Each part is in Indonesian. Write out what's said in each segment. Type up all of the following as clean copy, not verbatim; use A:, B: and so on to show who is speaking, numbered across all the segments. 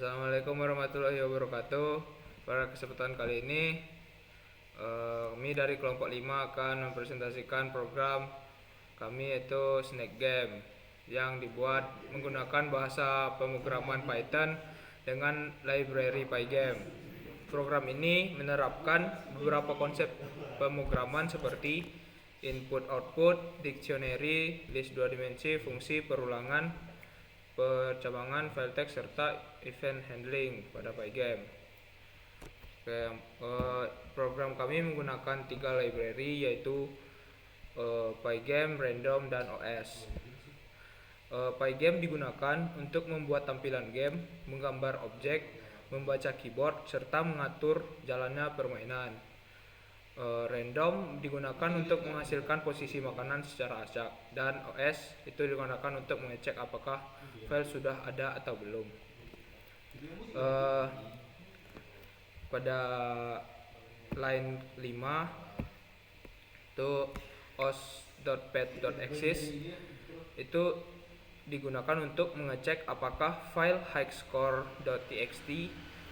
A: Assalamualaikum warahmatullahi wabarakatuh. Pada kesempatan kali ini kami dari kelompok 5 akan mempresentasikan program kami yaitu Snack Game yang dibuat menggunakan bahasa pemrograman Python dengan library Pygame. Program ini menerapkan beberapa konsep pemrograman seperti input output, dictionary, list 2 dimensi, fungsi, perulangan, percabangan, file text, serta event handling pada Pygame. Program kami menggunakan 3 library yaitu Pygame, Random, dan OS. Pygame digunakan untuk membuat tampilan game, menggambar objek, membaca keyboard, serta mengatur jalannya permainan. Random digunakan untuk menghasilkan posisi makanan secara acak, dan OS itu digunakan untuk mengecek apakah file sudah ada atau belum. Pada line 5 itu os.pet.exist itu digunakan untuk mengecek apakah file highscore.txt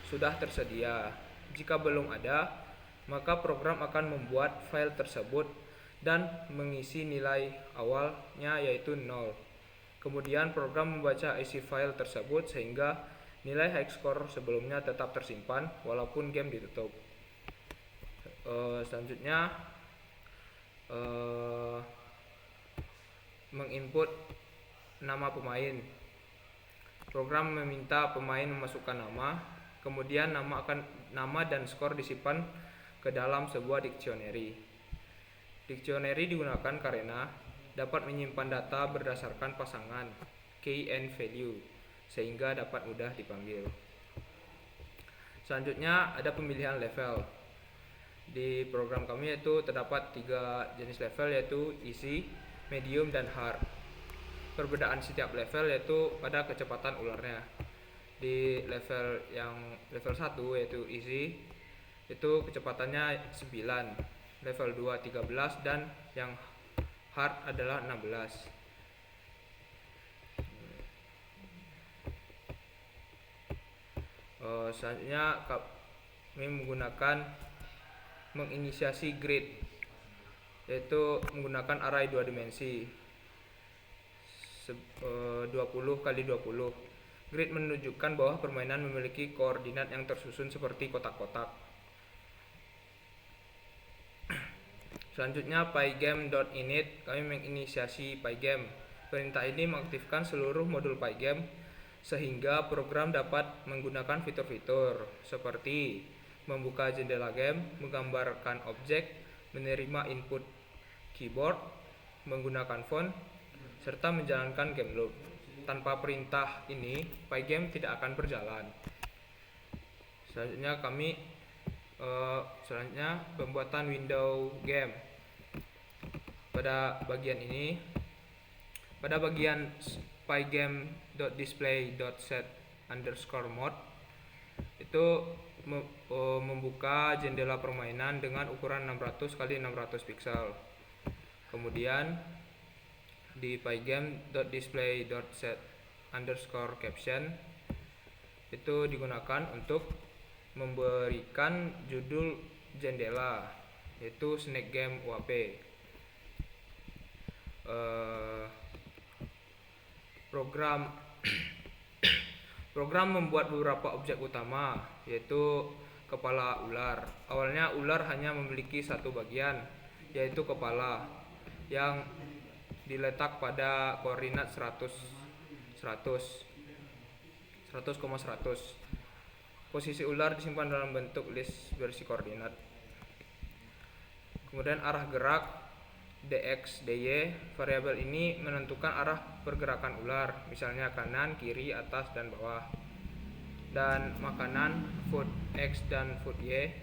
A: sudah tersedia. Jika belum ada, maka program akan membuat file tersebut dan mengisi nilai awalnya yaitu 0. Kemudian program membaca isi file tersebut sehingga nilai highscore sebelumnya tetap tersimpan walaupun game ditutup. Selanjutnya menginput nama pemain. Program meminta pemain memasukkan nama, kemudian nama dan skor disimpan ke dalam sebuah dictionary. Dictionary digunakan karena dapat menyimpan data berdasarkan pasangan key and value sehingga dapat mudah dipanggil. Selanjutnya ada pemilihan level. Di program kami yaitu terdapat 3 jenis level yaitu easy, medium, dan hard. Perbedaan setiap level yaitu pada kecepatan ularnya. Di level 1 yaitu easy itu kecepatannya 9, level 2 13, dan yang hard adalah 16. Selanjutnya kami menggunakan menginisiasi grid yaitu menggunakan array 2 dimensi 20 x 20. Grid menunjukkan bahwa permainan memiliki koordinat yang tersusun seperti kotak-kotak. Selanjutnya pygame.init, kami menginisiasi Pygame. Perintah ini mengaktifkan seluruh modul Pygame sehingga program dapat menggunakan fitur-fitur seperti membuka jendela game, menggambarkan objek, menerima input keyboard, menggunakan font, serta menjalankan game loop. Tanpa perintah ini, Pygame tidak akan berjalan. Selanjutnya pembuatan window game. Pada bagian pygame.display.set_mode itu membuka jendela permainan dengan ukuran 600 x 600 pixel. Kemudian di pygame.display.set_caption itu digunakan untuk memberikan judul jendela yaitu Snack Game UAP. Program membuat beberapa objek utama yaitu kepala ular. Awalnya ular hanya memiliki satu bagian yaitu kepala yang diletak pada koordinat 100, 100,100. Posisi ular disimpan dalam bentuk list versi koordinat. Kemudian arah gerak dx, dy, variabel ini menentukan arah pergerakan ular, misalnya kanan, kiri, atas, dan bawah. Dan makanan food x dan food y.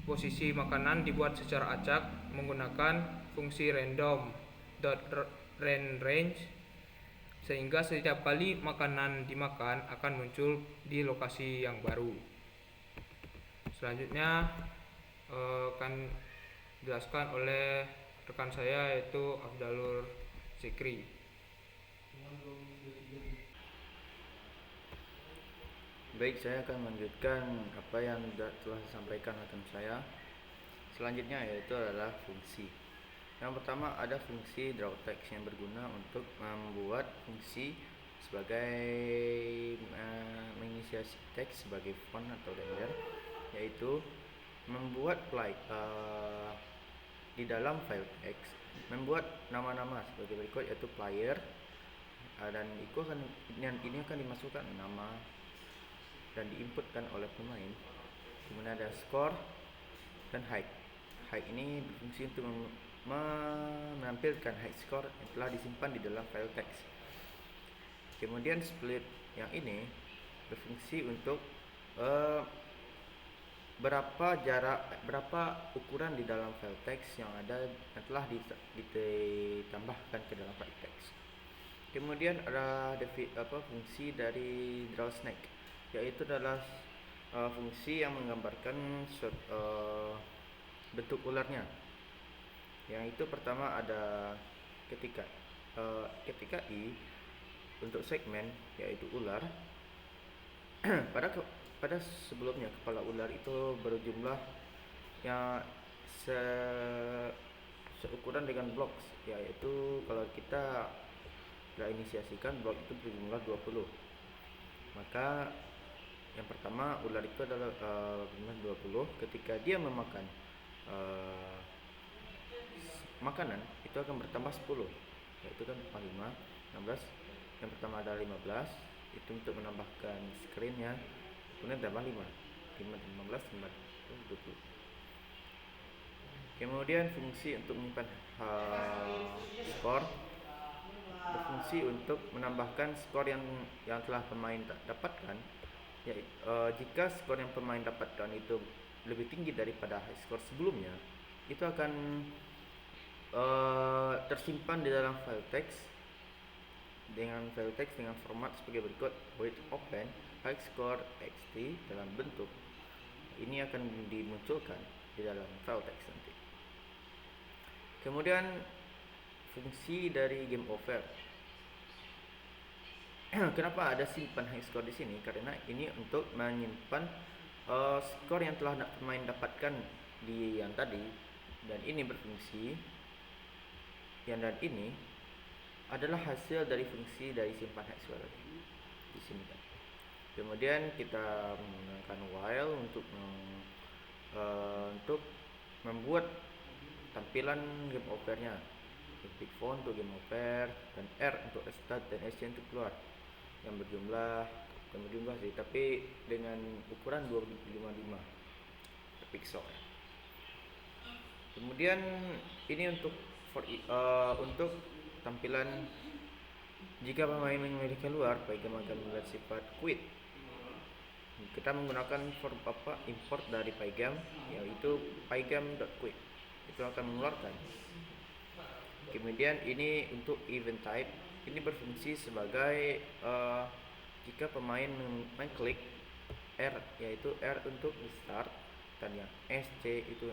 A: Posisi makanan dibuat secara acak menggunakan fungsi random.range sehingga setiap kali makanan dimakan akan muncul di lokasi yang baru. Selanjutnya akan dijelaskan oleh rekan saya yaitu Afdalur Zikri.
B: Baik, saya akan melanjutkan apa yang telah disampaikan rekan saya. Selanjutnya yaitu adalah fungsi. Yang pertama ada fungsi draw text yang berguna untuk membuat fungsi sebagai menginisiasi teks sebagai font atau render, yaitu membuat di dalam file text membuat nama-nama sebagai berikut, yaitu player, dan ini akan dimasukkan nama dan diinputkan oleh pemain. Kemudian ada score dan height. Height ini berfungsi untuk menampilkan height score yang telah disimpan di dalam file text. Kemudian split yang ini berfungsi untuk berapa ukuran di dalam file text yang telah ditambahkan ke dalam file text. Kemudian ada fungsi dari draw snake, yaitu adalah fungsi yang menggambarkan bentuk ularnya. Yang itu pertama ada ketika i untuk segmen, yaitu ular. pada sebelumnya kepala ular itu berjumlah yang seukuran dengan blok, yaitu kalau kita inisiasikan blok itu berjumlah 20. Maka yang pertama ular itu adalah berjumlah 20. Ketika dia memakan makanan, itu akan bertambah 10, yaitu kan 5, 16. Yang pertama ada 15, itu untuk menambahkan screennya. Kemudian tambah 5, 15, 20. Kemudian fungsi untuk menyimpan skor berfungsi untuk menambahkan skor yang telah pemain dapatkan. Jika skor yang pemain dapatkan itu lebih tinggi daripada skor sebelumnya, itu akan tersimpan di dalam file text dengan format sebagai berikut: void open high score xt dalam bentuk ini akan dimunculkan di dalam file text nanti. Kemudian fungsi dari game over. Kenapa ada simpan high score di sini? Karena ini untuk menyimpan skor yang telah pemain dapatkan di yang tadi, dan ini berfungsi dan ini adalah hasil dari fungsi dari simpan high score di sini kan. Kemudian kita menggunakan while untuk membuat tampilan game overnya. Big font untuk game over, dan R untuk start dan S untuk keluar, yang bukan berjumlah sih, tapi dengan ukuran 255 pixel. Kemudian ini untuk tampilan jika pemain memilih keluar, Pygame akan membuat sifat quit. Kita menggunakan import dari Pygame, yaitu pygame.quit, itu akan mengeluarkan. Kemudian ini untuk event type, ini berfungsi sebagai jika pemain mengklik R, yaitu R untuk start, dan yang SC itu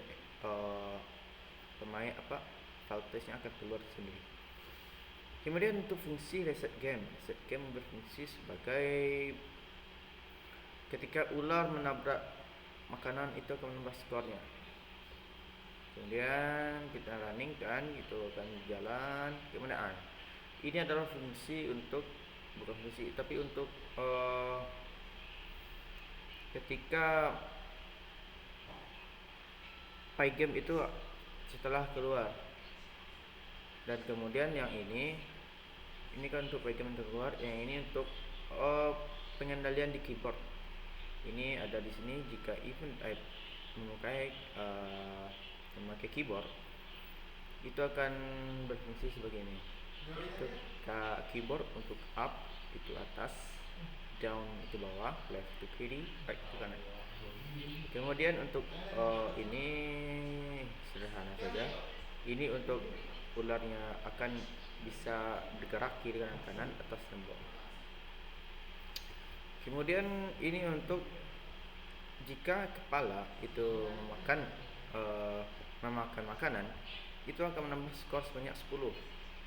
B: file testnya akan keluar sendiri. Kemudian untuk fungsi reset game berfungsi sebagai ketika ular menabrak makanan, itu akan menambah skornya. Kemudian kita running kan, itu akan jalan. Kemudian ini adalah fungsi untuk ketika Pygame itu setelah keluar, dan kemudian yang ini kan untuk Pygame untuk keluar, yang ini untuk pengendalian di keyboard. Ini ada di sini jika event type memakai keyboard, itu akan berfungsi sebagai ini. Untuk keyboard untuk up itu atas, down itu bawah, left to kiri, right to kanan. Kemudian untuk ini sederhana saja. Ini untuk ularnya akan bisa bergerak kiri kanan, atas dan bawah. Kemudian ini untuk jika kepala itu memakan makanan, itu akan menambah skor sebanyak 10.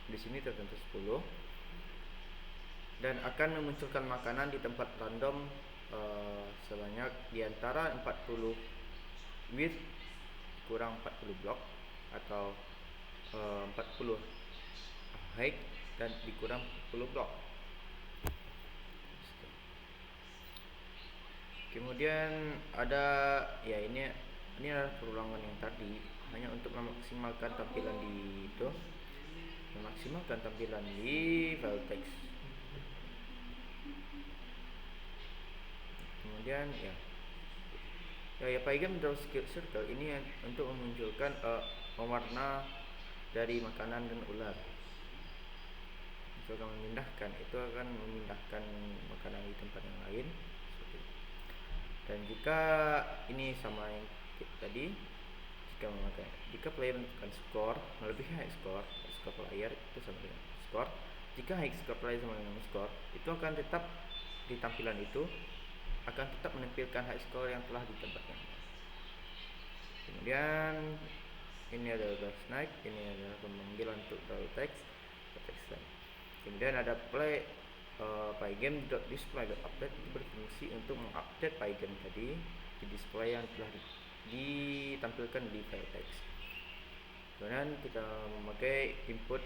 B: Di sini tertentu 10, dan akan memunculkan makanan di tempat random sebanyak di antara 40 width kurang 40 blok atau 40 height dan dikurang 40 blok. Kemudian ada ya ini adalah perulangan yang tadi, hanya untuk memaksimalkan tampilan di itu, memaksimalkan tampilan di file text. Kemudian ya Pygame Draw Circle ini untuk memunculkan mewarna dari makanan dan ular. Itu akan memindahkan, makanan di tempat yang lain seperti itu. Dan jika ini sama yang tadi, jika player menentukan skor melebihi high score player itu sama dengan skor. Jika high score player sama dengan skor, itu akan tetap di tampilan itu akan tetap menampilkan high score yang telah ditempatkan. Kemudian ini adalah snipe, ini adalah pemanggilan untuk draw text. Kemudian ada Pygame.display.update itu berfungsi untuk mengupdate Pygame tadi di display yang telah ditampilkan di file text. Kemudian kita memakai input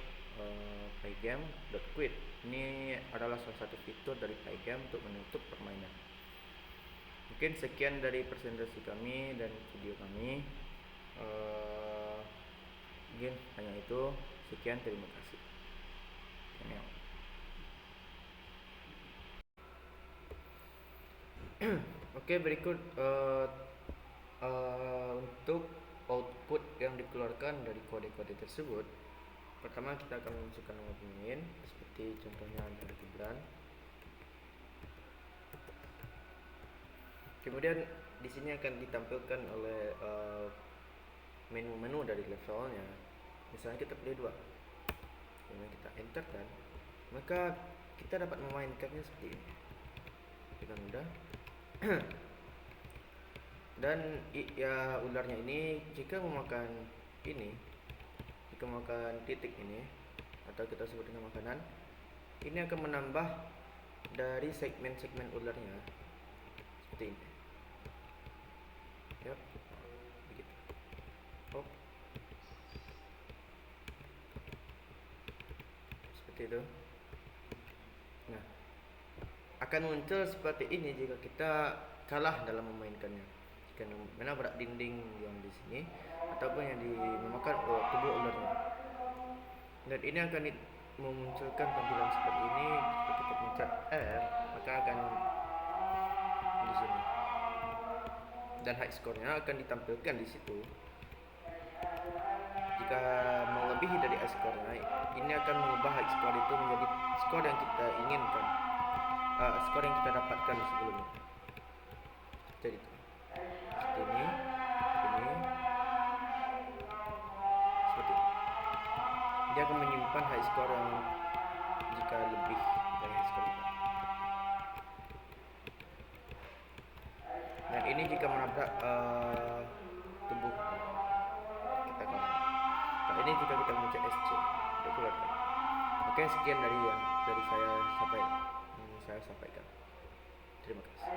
B: Pygame.quit. Ini adalah salah satu fitur dari Pygame untuk menutup permainan. Mungkin sekian dari presentasi kami dan video kami. Mungkin hanya itu. Sekian, terima kasih. Oke, berikut untuk output yang dikeluarkan dari kode-kode tersebut. Pertama kita akan memasukkan nama pemain seperti contohnya adalah Gibran. Kemudian di sini akan ditampilkan oleh menu-menu dari levelnya. Misalnya kita pilih 2, kemudian kita enter kan, maka kita dapat memainkannya seperti ini dengan mudah. Dan ya ularnya ini jika memakan titik ini atau kita sebut dengan makanan, ini akan menambah dari segmen-segmen ularnya seperti ini. Yap, begitu. Seperti itu. Nah, akan muncul seperti ini jika kita kalah dalam memainkannya. Jika menabrak dinding yang di sini ataupun yang memakan tubuh ularnya. Dan ini akan memunculkan tampilan seperti ini. Jika kita pencet R, maka akan di sini. Dan high score-nya akan ditampilkan di situ. Jika melebihi dari high score-nya, ini akan mengubah high score itu menjadi skor yang kita inginkan, skor yang kita dapatkan sebelumnya. Jadi seperti ini, seperti ini. Dia akan menyimpan high score yang jika lebih dari high score kita. Dan ini jika menabrak tubuh kita kalah. Nah, ini jika kita mencet SC, kita keluarkan. Oke, sekian dari saya sampaikan. Terima kasih.